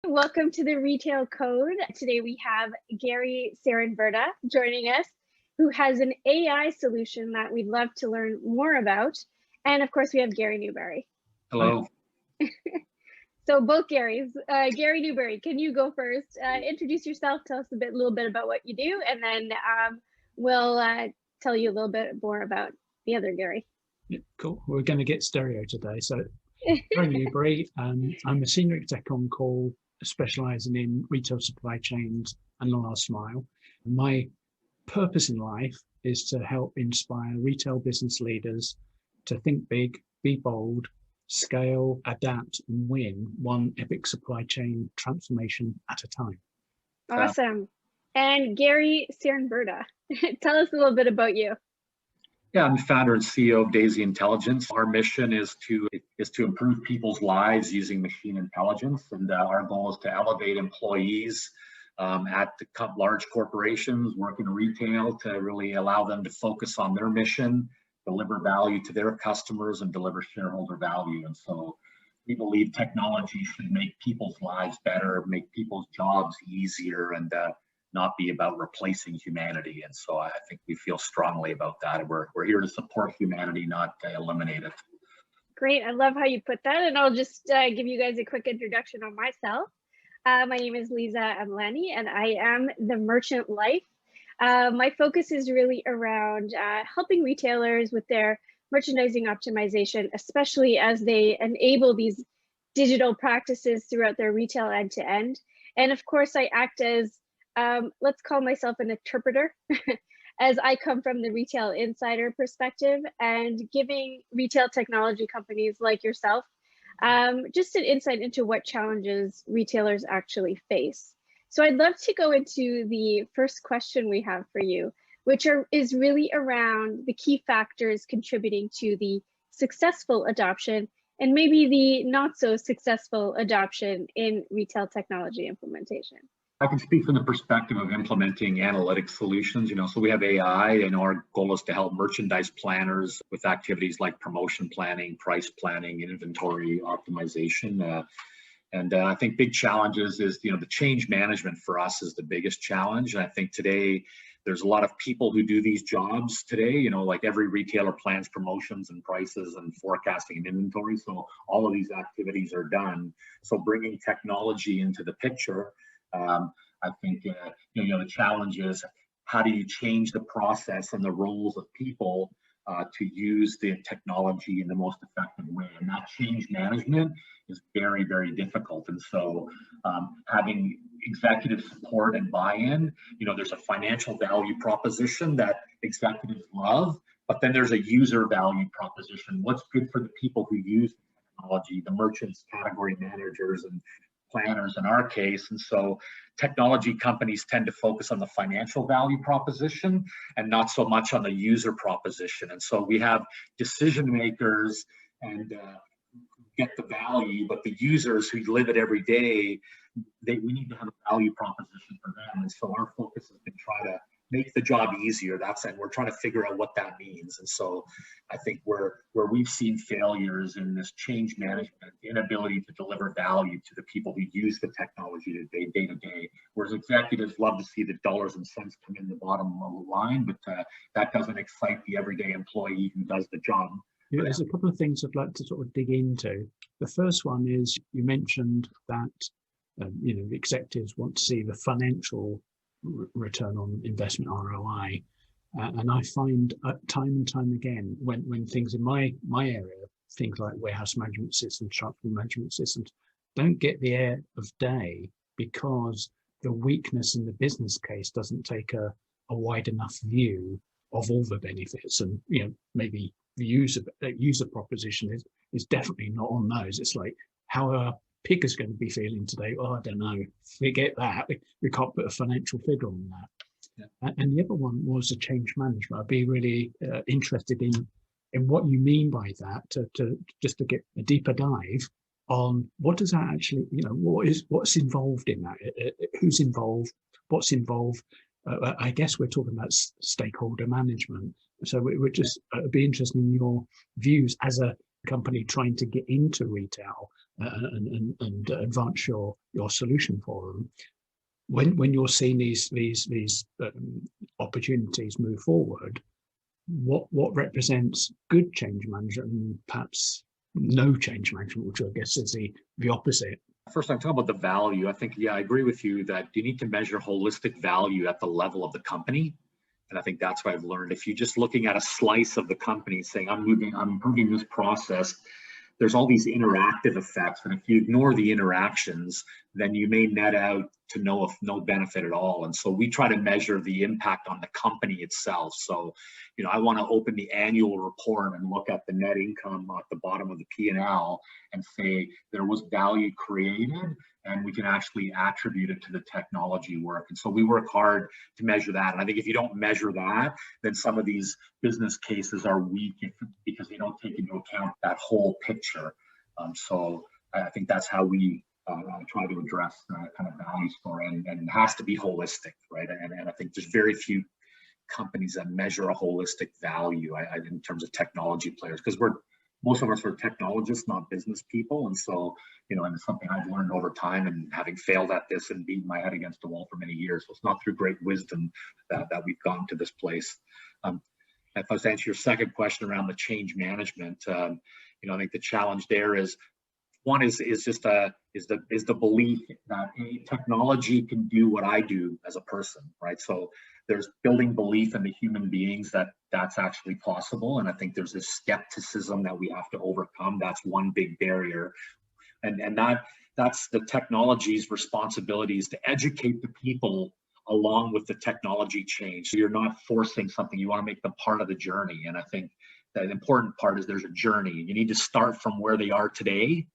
Welcome to the Retail Code. Today we have Gary Saarenvirta joining us, who has an AI solution that we'd love to learn more about. And of course, we have Gary Newberry. Hello. So both Garys. Gary Newberry, can you go first? Introduce yourself, tell us a little bit about what you do, and then we'll tell you a little bit more about the other Gary. Yeah, cool. We're going to get stereo today. So Gary Newberry, I'm a senior exec on call, specializing in retail supply chains and the last mile. My purpose in life is to help inspire retail business leaders to think big, be bold, scale, adapt, and win one epic supply chain transformation at a time. Awesome. And Gary Saarenvirta, tell us a little bit about you. Yeah, I'm the founder and CEO of Daisy Intelligence. Our mission is to improve people's lives using machine intelligence, and our goal is to elevate employees at the large corporations working in retail to really allow them to focus on their mission, deliver value to their customers, and deliver shareholder value. And so we believe technology should make people's lives better, make people's jobs easier, and not be about replacing humanity. And so I think we feel strongly about that. We're here to support humanity, not eliminate it. Great. I love how you put that. And I'll just give you guys a quick introduction on myself. My name is Amlani, and I am the Merchant Life. My focus is really around helping retailers with their merchandising optimization, especially as they enable these digital practices throughout their retail end-to-end. And of course, I act as, let's call myself an interpreter, as I come from the retail insider perspective and giving retail technology companies like yourself just an insight into what challenges retailers actually face. So I'd love to go into the first question we have for you, which is really around the key factors contributing to the successful adoption and maybe the not so successful adoption in retail technology implementation. I can speak from the perspective of implementing analytic solutions. So we have AI, and our goal is to help merchandise planners with activities like promotion planning, price planning, inventory optimization. And I think big challenges is, the change management for us is the biggest challenge. And I think today there's a lot of people who do these jobs today, like every retailer plans promotions and prices and forecasting and inventory. So all of these activities are done. So bringing technology into the picture, I think, the challenge is how do you change the process and the roles of people to use the technology in the most effective way? And that change management is very, very difficult. And so having executive support and buy-in, there's a financial value proposition that executives love, but then there's a user value proposition. What's good for the people who use the technology, the merchants, category managers, and planners in our case. And so technology companies tend to focus on the financial value proposition and not so much on the user proposition. And so we have decision makers and get the value, but the users who live it every day, we need to have a value proposition for them. And so our focus has been try to make the job easier. And we're trying to figure out what that means. And so I think where we've seen failures in this change management, the inability to deliver value to the people who use the technology day to day, whereas executives love to see the dollars and cents come in the bottom of the line, but that doesn't excite the everyday employee who does the job. Yeah, there's a couple of things I'd like to sort of dig into. The first one is you mentioned that the executives want to see the financial return on investment, ROI, and I find time and time again when things in my area, things like warehouse management systems, transport management systems, don't get the air of day because the weakness in the business case doesn't take a wide enough view of all the benefits, and maybe the user proposition is definitely not on those. It's like, how are pickers going to be feeling today? Oh, I don't know. Forget that. We can't put a financial figure on that. Yeah. And the other one was a change management. I'd be really interested in what you mean by that, to get a deeper dive on what does that actually, what's involved in that, who's involved, what's involved. I guess we're talking about stakeholder management. So we're just be interested in your views as a company trying to get into retail. and advance your solution for them. When you're seeing these opportunities move forward, what represents good change management and perhaps no change management, which I guess is the opposite? First, I'm talking about the value. I think, yeah, I agree with you that you need to measure holistic value at the level of the company. And I think that's what I've learned. If you're just looking at a slice of the company saying, I'm improving this process, there's all these interactive effects. And if you ignore the interactions, then you may net out to no benefit at all. And so we try to measure the impact on the company itself. So, I want to open the annual report and look at the net income at the bottom of the P&L and say there was value created, and we can actually attribute it to the technology work. And so we work hard to measure that. And I think if you don't measure that, then some of these business cases are weak because they don't take into account that whole picture. So I think that's how we try to address that kind of value story, and it has to be holistic, right? And I think there's very few companies that measure a holistic value in terms of technology players, because most of us are technologists, not business people. And so, and it's something I've learned over time, and having failed at this and beaten my head against the wall for many years. So it's not through great wisdom that we've gotten to this place. If I was to answer your second question around the change management, I think the challenge there is, one is the belief that technology can do what I do as a person, right? So there's building belief in the human beings that's actually possible. And I think there's this skepticism that we have to overcome. That's one big barrier. And that's the technology's responsibilities to educate the people along with the technology change. So you're not forcing something, you want to make them part of the journey. And I think the important part is there's a journey. You need to start from where they are today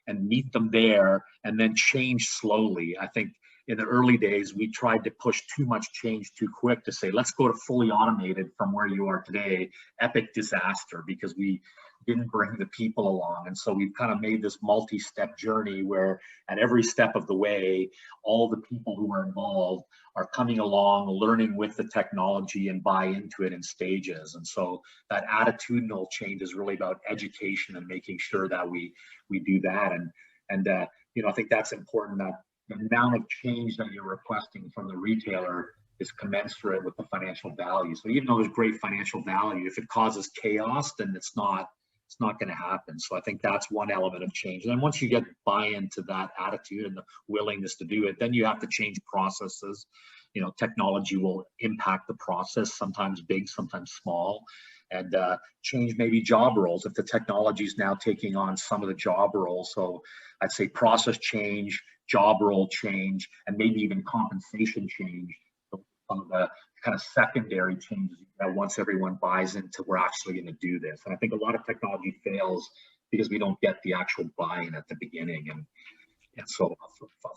and meet them there, and then change slowly. I think in the early days, we tried to push too much change too quick to say, let's go to fully automated from where you are today. Epic disaster, because we didn't bring the people along. And so we've kind of made this multi-step journey where at every step of the way, all the people who are involved are coming along, learning with the technology and buy into it in stages. And so that attitudinal change is really about education and making sure that we do that. And I think that's important, that the amount of change that you're requesting from the retailer is commensurate with the financial value. So even though there's great financial value, if it causes chaos, then it's not going to happen. So I think that's one element of change. And then once you get buy-in to that attitude and the willingness to do it, then you have to change processes. Technology will impact the process, sometimes big, sometimes small, and change maybe job roles if the technology is now taking on some of the job roles. So I'd say process change, job role change, and maybe even compensation change. Some of the kind of secondary changes that once everyone buys into, we're actually going to do this. And I think a lot of technology fails because we don't get the actual buy-in at the beginning. And so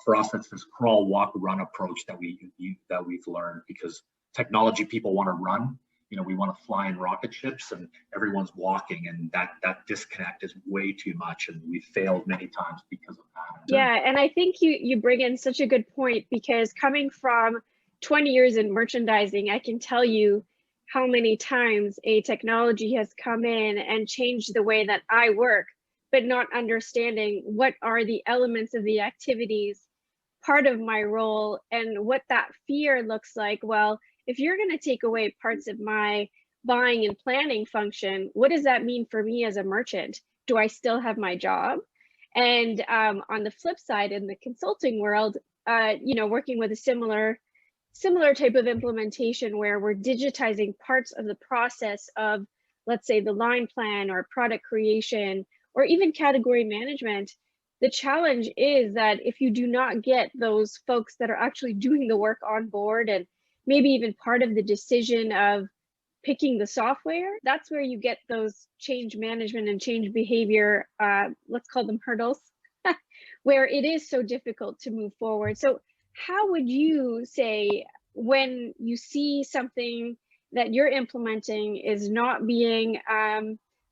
for us, it's this crawl, walk, run approach that we've learned, because technology people want to run. We want to fly in rocket ships, and everyone's walking, and that disconnect is way too much, and we failed many times because of that. Yeah, and I think you bring in such a good point, because coming from 20 years in merchandising, I can tell you how many times a technology has come in and changed the way that I work, but not understanding what are the elements of the activities, part of my role, and what that fear looks like. Well, if you're going to take away parts of my buying and planning function, what does that mean for me as a merchant? Do I still have my job? And on the flip side, in the consulting world, working with a similar type of implementation where we're digitizing parts of the process of, let's say, the line plan or product creation or even category management, the challenge is that if you do not get those folks that are actually doing the work on board, and maybe even part of the decision of picking the software, that's where you get those change management and change behavior, let's call them hurdles, where it is so difficult to move forward. So how would you say, when you see something that you're implementing is not being,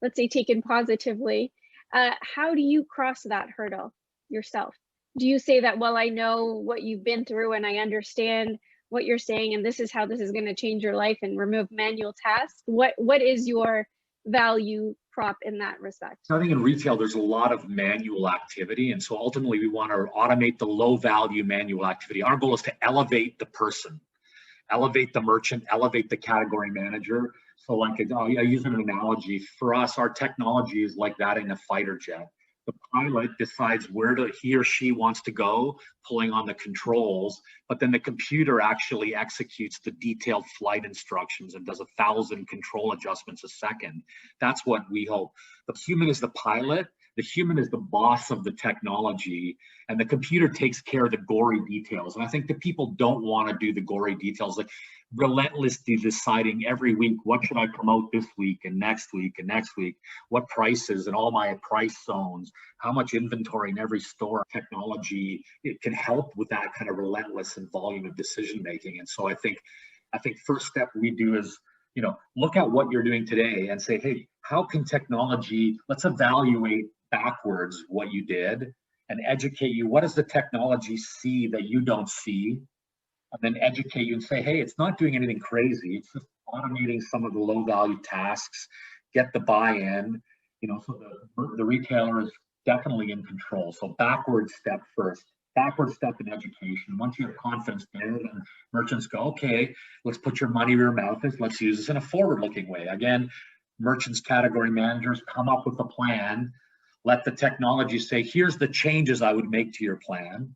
let's say, taken positively, how do you cross that hurdle yourself? Do you say that, well, I know what you've been through and I understand what you're saying, and this is how this is going to change your life and remove manual tasks? What is your value prop in that respect? So I think in retail, there's a lot of manual activity. And so ultimately we want to automate the low value manual activity. Our goal is to elevate the person, elevate the merchant, elevate the category manager. So like, I use an analogy. For us, our technology is like that in a fighter jet. The pilot decides where he or she wants to go, pulling on the controls, but then the computer actually executes the detailed flight instructions and does 1,000 control adjustments a second. That's what we hope. The human is the pilot, the human is the boss of the technology, and the computer takes care of the gory details. And I think the people don't want to do the gory details, like relentlessly deciding every week, what should I promote this week and next week and next week, what prices and all my price zones, how much inventory in every store. Technology, it can help with that kind of relentless and volume of decision making. And so I think first step we do is, look at what you're doing today and say, hey, how can technology, let's evaluate backwards what you did and educate you. What does the technology see that you don't see? And then educate you and say, hey, it's not doing anything crazy. It's just automating some of the low value tasks, get the buy-in, so the retailer is definitely in control. So backward step first, backward step in education. Once you have confidence there, then merchants go, okay, let's put your money where your mouth is. Let's use this in a forward-looking way. Again, merchants, category managers come up with a plan. Let the technology say, here's the changes I would make to your plan,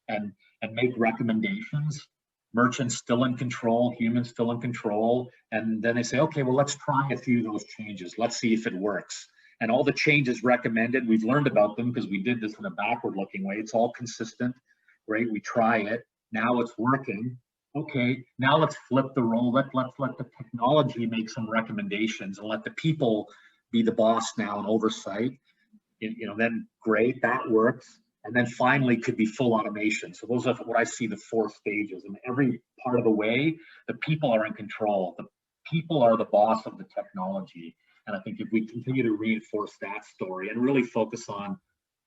and make recommendations. Merchants still in control, humans still in control. And then they say, okay, well, let's try a few of those changes. Let's see if it works. And all the changes recommended, we've learned about them because we did this in a backward looking way. It's all consistent, right? We try it. Now it's working. Okay, now let's flip the role. Let's let the technology make some recommendations and let the people be the boss now and oversight. Then great, that works. And then finally could be full automation. So those are what I see the 4 stages. And every part of the way, the people are in control. The people are the boss of the technology. And I think if we continue to reinforce that story and really focus on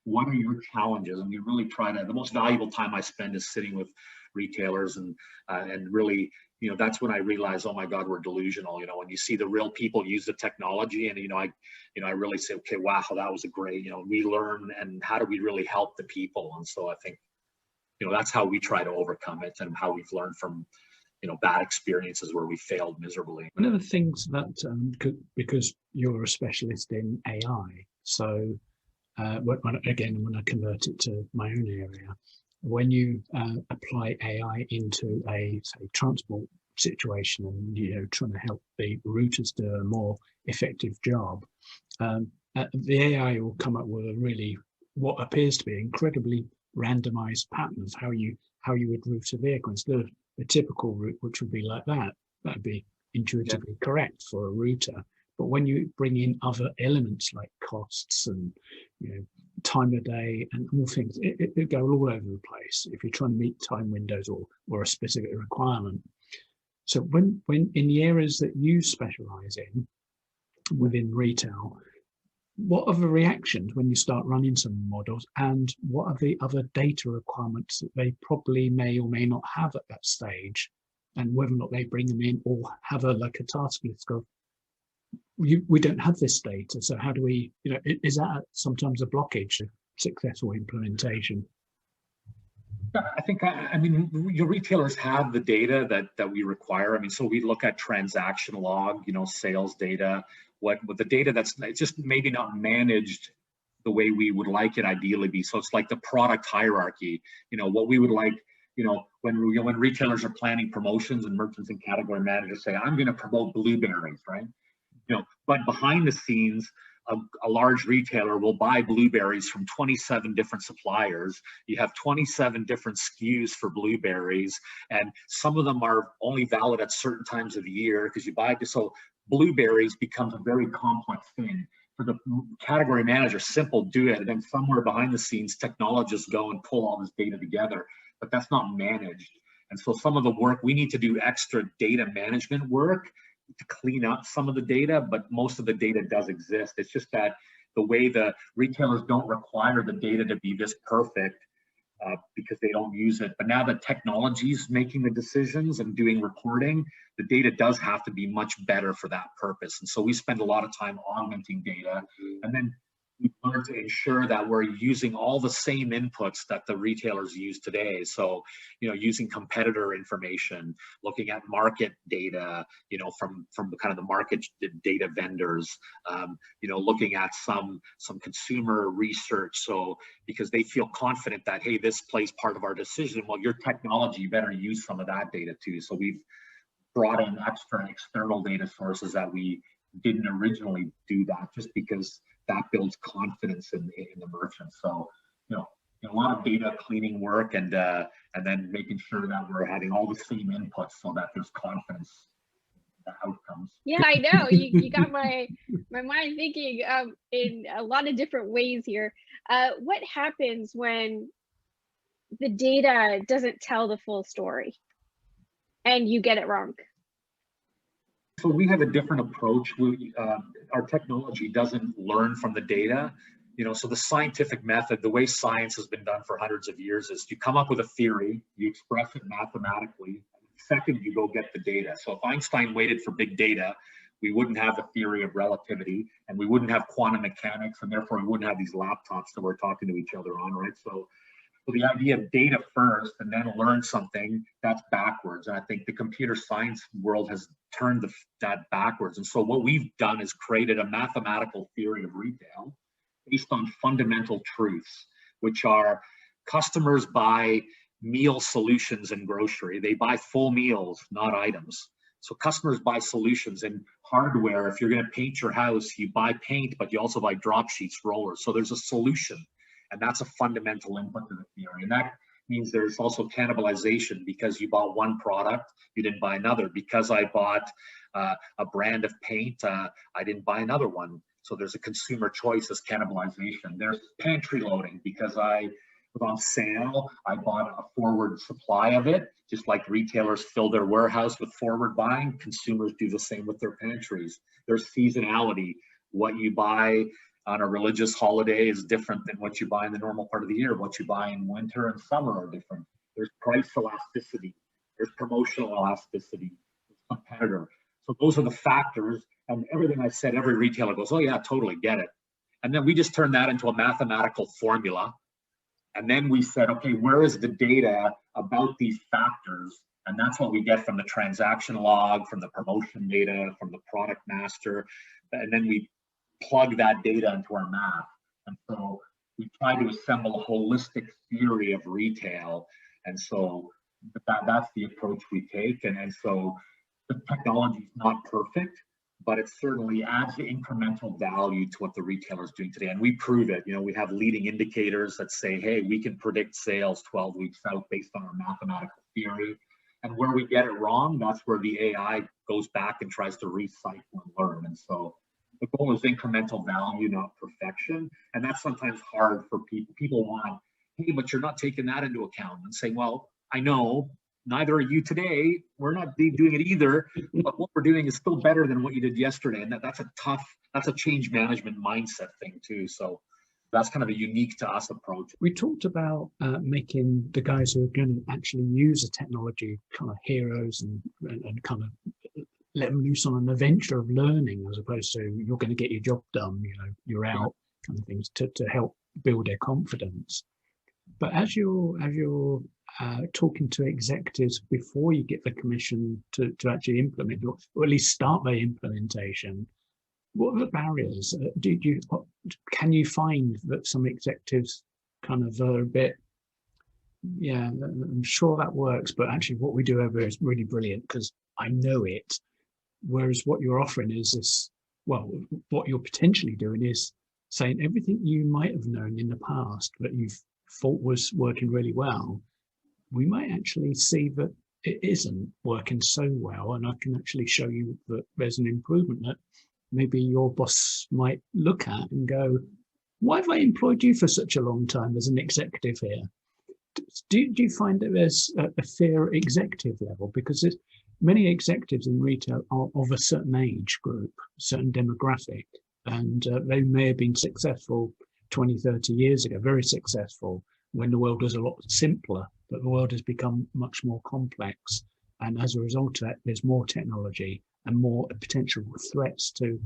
what are your challenges, and we really try to, the most valuable time I spend is sitting with retailers and really, that's when I realize, oh my God, we're delusional. When you see the real people use the technology, and I really say, okay, wow, that was a great. We learn, and how do we really help the people? And so I think, that's how we try to overcome it, and how we've learned from, bad experiences where we failed miserably. One of the things that because you're a specialist in AI, so when I convert it to my own area. When you apply AI into a, say, transport situation and trying to help the routers do a more effective job, the AI will come up with a really what appears to be incredibly randomized patterns how you would route a vehicle instead of the typical route, which would be like that. That'd be intuitively correct for a router. But when you bring in other elements like costs and time of day and all things, it go all over the place if you're trying to meet time windows or a specific requirement. So when in the areas that you specialize in within retail, what are the reactions when you start running some models, and what are the other data requirements that they probably may or may not have at that stage, and whether or not they bring them in or have a task list of, we don't have this data, so how do we, is that sometimes a blockage to successful implementation? I think, your retailers have the data that we require. So we look at transaction log, sales data, what the data that's just maybe not managed the way we would like it ideally be. So it's like the product hierarchy, what we would like, when retailers are planning promotions and merchants and category managers say, I'm going to promote blueberries, right? But behind the scenes, a large retailer will buy blueberries from 27 different suppliers. You have 27 different SKUs for blueberries, and some of them are only valid at certain times of the year because you buy it. So blueberries becomes a very complex thing. For the category manager, simple, do it. And then somewhere behind the scenes, technologists go and pull all this data together, but that's not managed. And so some of the work, we need to do extra data management work to clean up some of the data, but most of the data does exist. It's just that the way the retailers don't require the data to be this perfect, because they don't use it. But now that technology is making the decisions and doing reporting, the data does have to be much better for that purpose. And so we spend a lot of time augmenting data, and then we learn to ensure that we're using all the same inputs that the retailers use today. So, using competitor information, looking at market data, from kind of the market data vendors, looking at some consumer research. So, because they feel confident that, hey, this plays part of our decision. Well, your technology, you better use some of that data too. So we've brought in external data sources that we didn't originally do that, just because that builds confidence in the merchant. So, a lot of data cleaning work, and then making sure that we're having all the same inputs so that there's confidence in the outcomes. Yeah, I know. You got my mind thinking in a lot of different ways here. What happens when the data doesn't tell the full story and you get it wrong? So we have a different approach. Our technology doesn't learn from the data. So the scientific method, the way science has been done for hundreds of years, is you come up with a theory, you express it mathematically, and second, you go get the data. So if Einstein waited for big data, we wouldn't have the theory of relativity, and we wouldn't have quantum mechanics, and therefore we wouldn't have these laptops that we're talking to each other on, right? So the idea of data first and then learn something, that's backwards. And I think the computer science world has turned that backwards. And so what we've done is created a mathematical theory of retail based on fundamental truths, which are customers buy meal solutions in grocery. They buy full meals, not items. So customers buy solutions. In hardware, if you're going to paint your house, you buy paint, but you also buy drop sheets, rollers. So there's a solution. And that's a fundamental input to the theory. And that means there's also cannibalization, because you bought one product, you didn't buy another. Because I bought a brand of paint, I didn't buy another one. So there's a consumer choice as cannibalization. There's pantry loading, because I was on sale, I bought a forward supply of it. Just like retailers fill their warehouse with forward buying, consumers do the same with their pantries. There's seasonality. What you buy on a religious holiday is different than what you buy in the normal part of the year. What you buy in winter and summer are different. There's price elasticity. There's promotional elasticity. There's competitor. So those are the factors. And everything I said, every retailer goes, oh yeah, totally get it. And then we just turned that into a mathematical formula. And then we said, okay, where is the data about these factors? And that's what we get from the transaction log, from the promotion data, from the product master. And then we plug that data into our math. And so we try to assemble a holistic theory of retail. And so that's the approach we take. And so the technology is not perfect, but it certainly adds the incremental value to what the retailer is doing today. And we prove it. We have leading indicators that say, hey, we can predict sales 12 weeks out based on our mathematical theory. And where we get it wrong, that's where the AI goes back and tries to recycle and learn. And so the goal is incremental value, not perfection. And that's sometimes hard for people. People want, hey, but you're not taking that into account. And saying, well, I know, neither are you today. We're not doing it either. But what we're doing is still better than what you did yesterday. And that's a change management mindset thing too. So that's kind of a unique to us approach. We talked about making the guys who are going to actually use the technology kind of heroes and kind of let them loose on an adventure of learning, as opposed to you're going to get your job done, you're out kind of things, to help build their confidence. But as you're talking to executives before you get the commission to actually implement, or at least start their implementation, what are the barriers? Can you find that some executives kind of are a bit, yeah, I'm sure that works, but actually what we do over is really brilliant because I know it. Whereas what you're offering is this, well, what you're potentially doing is saying everything you might have known in the past that you've thought was working really well, we might actually see that it isn't working so well, and I can actually show you that there's an improvement that maybe your boss might look at and go, why have I employed you for such a long time as an executive here? Do you find that there's a fair executive level? Because many executives in retail are of a certain age group, a certain demographic, and they may have been successful 20, 30 years ago, very successful, when the world was a lot simpler, but the world has become much more complex. And as a result of that, there's more technology and more potential threats to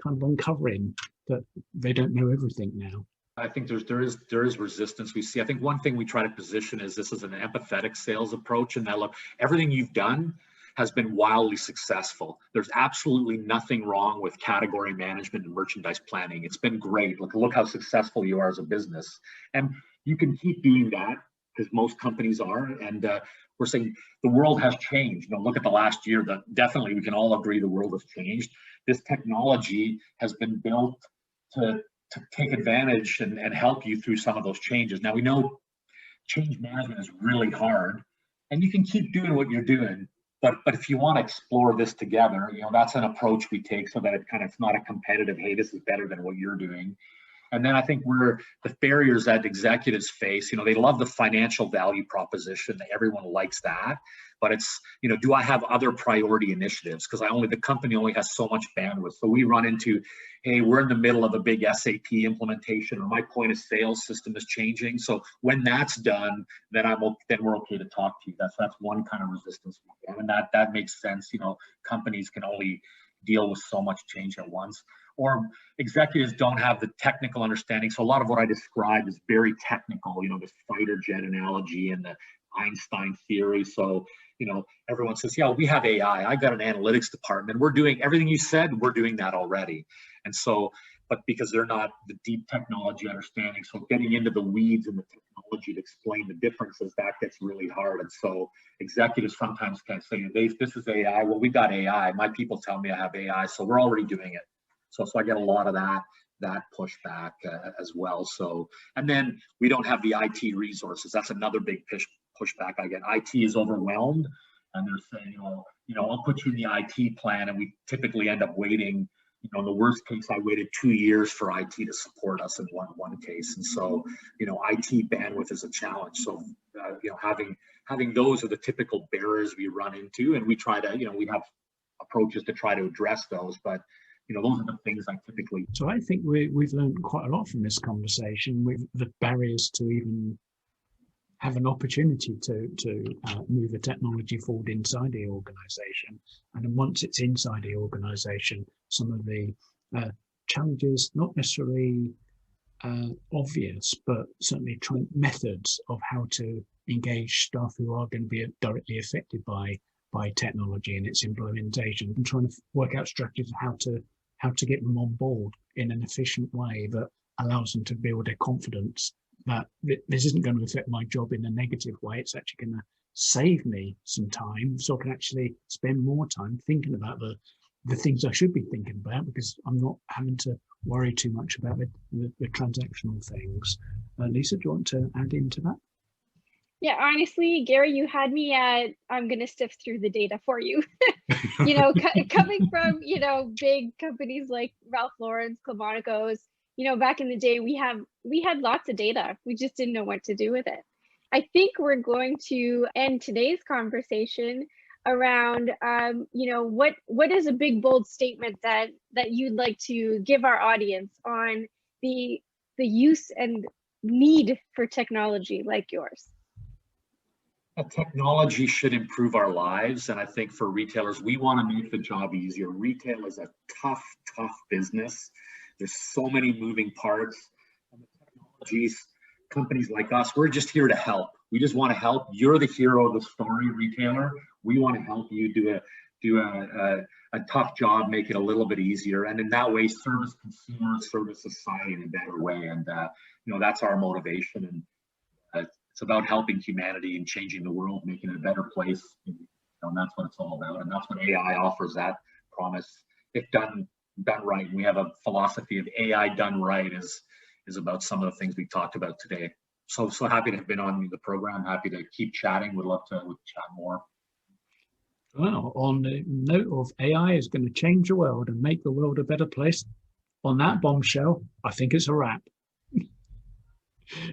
kind of uncovering that they don't know everything now. I think there is resistance we see. I think one thing we try to position is this is an empathetic sales approach, and that look, everything you've done has been wildly successful. There's absolutely nothing wrong with category management and merchandise planning. It's been great. Look how successful you are as a business, and you can keep doing that because most companies are. And we're saying the world has changed. Look at the last year. That definitely we can all agree the world has changed. This technology has been built to take advantage and help you through some of those changes. Now we know change management is really hard, and you can keep doing what you're doing, but if you want to explore this together, that's an approach we take so that it's not a competitive, hey, this is better than what you're doing. And then I think the barriers that executives face, they love the financial value proposition. Everyone likes that, but it's, do I have other priority initiatives? Because the company only has so much bandwidth. So we run into, hey, we're in the middle of a big SAP implementation, or my point of sale system is changing. So when that's done, then we're okay to talk to you. That's one kind of resistance we get, and that makes sense. Companies can only deal with so much change at once, or executives don't have the technical understanding. So a lot of what I described is very technical, this fighter jet analogy and the Einstein theory. So, everyone says, yeah, we have AI. I got an analytics department. We're doing everything you said. We're doing that already. And so, but because they're not the deep technology understanding, so getting into the weeds and the technology to explain the differences, that gets really hard. And so executives sometimes can say, this is AI. Well, we got AI. My people tell me I have AI, so we're already doing it. So I get a lot of that pushback as well. So, and then we don't have the IT resources. That's another big pushback I get. IT is overwhelmed, and they're saying, I'll put you in the IT plan, and we typically end up waiting. In the worst case, I waited 2 years for IT to support us in one case. And so, IT bandwidth is a challenge. So, having those are the typical barriers we run into, and we try to, we have approaches to try to address those, but those are the things I typically. So I think we've learned quite a lot from this conversation, with the barriers to even have an opportunity to move the technology forward inside the organization. And then once it's inside the organization, some of the challenges, not necessarily obvious, but certainly methods of how to engage staff who are going to be directly affected by technology and its implementation, and trying to work out strategies of how to get them on board in an efficient way that allows them to build their confidence that this isn't going to affect my job in a negative way. It's actually going to save me some time, so I can actually spend more time thinking about the things I should be thinking about, because I'm not having to worry too much about the transactional things. Lisa, do you want to add into that? Yeah, honestly, Gary, you had me at, I'm going to sift through the data for you. Coming from, big companies like Ralph Lauren's, Clamonaco's, back in the day, we had lots of data. We just didn't know what to do with it. I think we're going to end today's conversation around, what is a big, bold statement that you'd like to give our audience on the use and need for technology like yours? Technology should improve our lives. And I think for retailers, we want to make the job easier. Retail is a tough business. There's so many moving parts. And the technologies, companies like us, we're just here to help. We just want to help. You're the hero of the story, retailer. We want to help you do a tough job, make it a little bit easier. And in that way, service consumers, service society in a better way. And, that's our motivation. And it's about helping humanity and changing the world, making it a better place. And that's what it's all about. And that's what AI offers, that promise, if done right. And we have a philosophy of AI done right is about some of the things we talked about today. So happy to have been on the program. Happy to keep chatting. Would love to chat more. Well, on the note of AI is going to change the world and make the world a better place, on that bombshell, I think it's a wrap.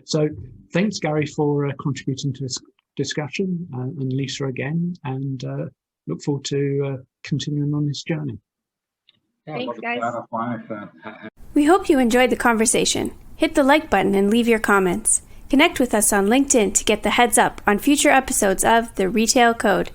So thanks, Gary, for contributing to this discussion, and Lisa again, and look forward to continuing on this journey. Thanks, guys. We hope you enjoyed the conversation. Hit the like button and leave your comments. Connect with us on LinkedIn to get the heads up on future episodes of The Retail Code.